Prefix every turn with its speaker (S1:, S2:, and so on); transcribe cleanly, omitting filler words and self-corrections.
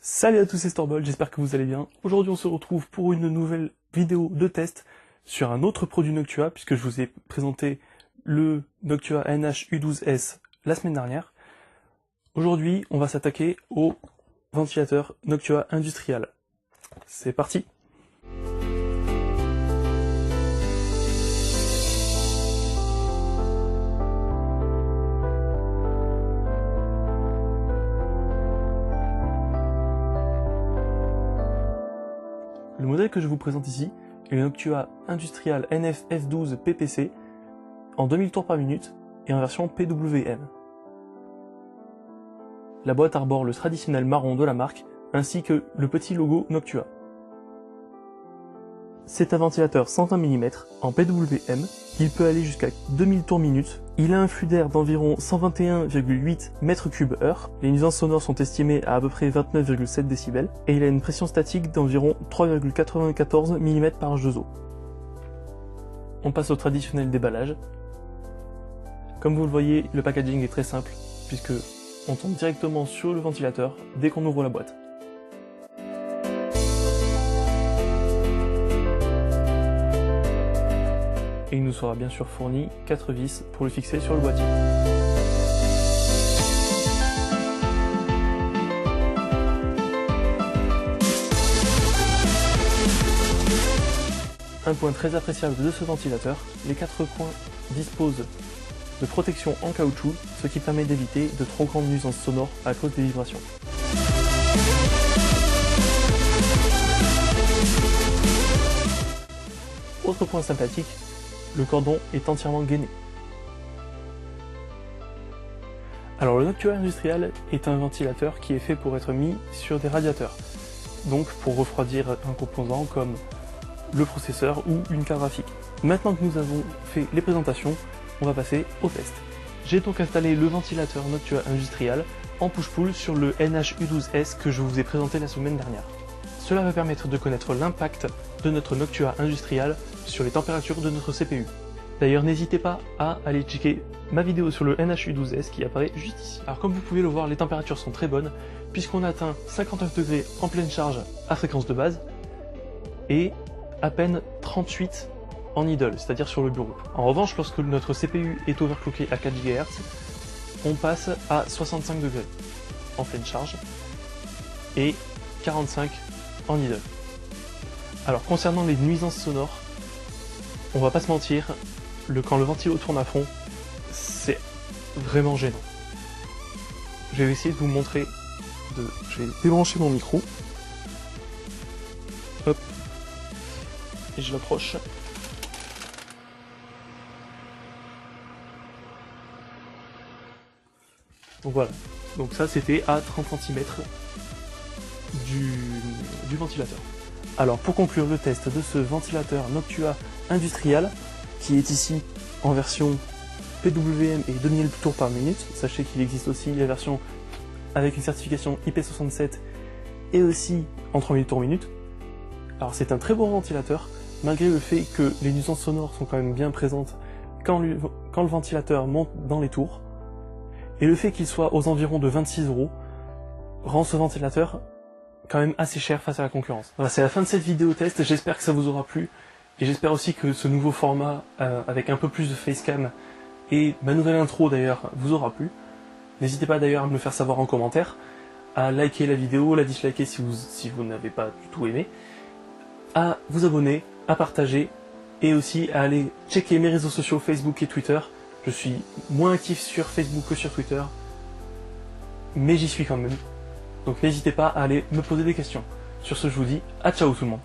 S1: Salut à tous, c'est Storball, j'espère que vous allez bien. Aujourd'hui on se retrouve pour une nouvelle vidéo de test sur un autre produit Noctua, puisque je vous ai présenté le Noctua NH-U12S la semaine dernière. Aujourd'hui on va s'attaquer au ventilateur Noctua Industrial. C'est parti! Le modèle que je vous présente ici est le Noctua Industrial NF-F12 PPC en 2000 tours par minute et en version PWM. La boîte arbore le traditionnel marron de la marque ainsi que le petit logo Noctua. C'est un ventilateur 120 mm en PWM, il peut aller jusqu'à 2000 tours minute, il a un flux d'air d'environ 121,8 m3/h, les nuisances sonores sont estimées à peu près 29,7 décibels, et il a une pression statique d'environ 3,94 mm par H2O. On passe au traditionnel déballage. Comme vous le voyez, le packaging est très simple, puisque on tombe directement sur le ventilateur dès qu'on ouvre la boîte. Et il nous sera bien sûr fourni 4 vis pour le fixer sur le boîtier. Un point très appréciable de ce ventilateur, les 4 coins disposent de protection en caoutchouc, ce qui permet d'éviter de trop grandes nuisances sonores à cause des vibrations. Autre point sympathique, le cordon est entièrement gainé. Alors le Noctua Industrial est un ventilateur qui est fait pour être mis sur des radiateurs, donc pour refroidir un composant comme le processeur ou une carte graphique. Maintenant que nous avons fait les présentations, on va passer au test. J'ai donc installé le ventilateur Noctua Industrial en push-pull sur le NH-U12S que je vous ai présenté la semaine dernière. Cela va permettre de connaître l'impact de notre Noctua Industrial sur les températures de notre CPU. D'ailleurs, n'hésitez pas à aller checker ma vidéo sur le NH-U12S qui apparaît juste ici. Alors comme vous pouvez le voir, les températures sont très bonnes puisqu'on atteint 59 degrés en pleine charge à fréquence de base et à peine 38 en idle, c'est-à-dire sur le bureau. En revanche, lorsque notre CPU est overclocké à 4 GHz, on passe à 65 degrés en pleine charge et 45 en idle. Alors concernant les nuisances sonores, on va pas se mentir, quand le ventilo tourne à fond, c'est vraiment gênant. Je vais essayer de vous montrer, je vais débrancher mon micro, hop, et je l'approche. Donc voilà, donc ça c'était à 30 cm du ventilateur. Alors pour conclure le test de ce ventilateur Noctua Industrial, qui est ici en version PWM et 2000 tours par minute, sachez qu'il existe aussi la version avec une certification IP67 et aussi en 3000 tours minute. Alors c'est un très bon ventilateur, malgré le fait que les nuisances sonores sont quand même bien présentes quand le ventilateur monte dans les tours, et le fait qu'il soit aux environs de 26 € rend ce ventilateur quand même assez cher face à la concurrence. Voilà, c'est la fin de cette vidéo test, j'espère que ça vous aura plu, et j'espère aussi que ce nouveau format, avec un peu plus de facecam, et ma nouvelle intro d'ailleurs, vous aura plu. N'hésitez pas d'ailleurs à me le faire savoir en commentaire, à liker la vidéo, la disliker si vous n'avez pas du tout aimé, à vous abonner, à partager, et aussi à aller checker mes réseaux sociaux Facebook et Twitter. Je suis moins actif sur Facebook que sur Twitter, mais j'y suis quand même. Donc n'hésitez pas à aller me poser des questions. Sur ce, je vous dis à ciao tout le monde.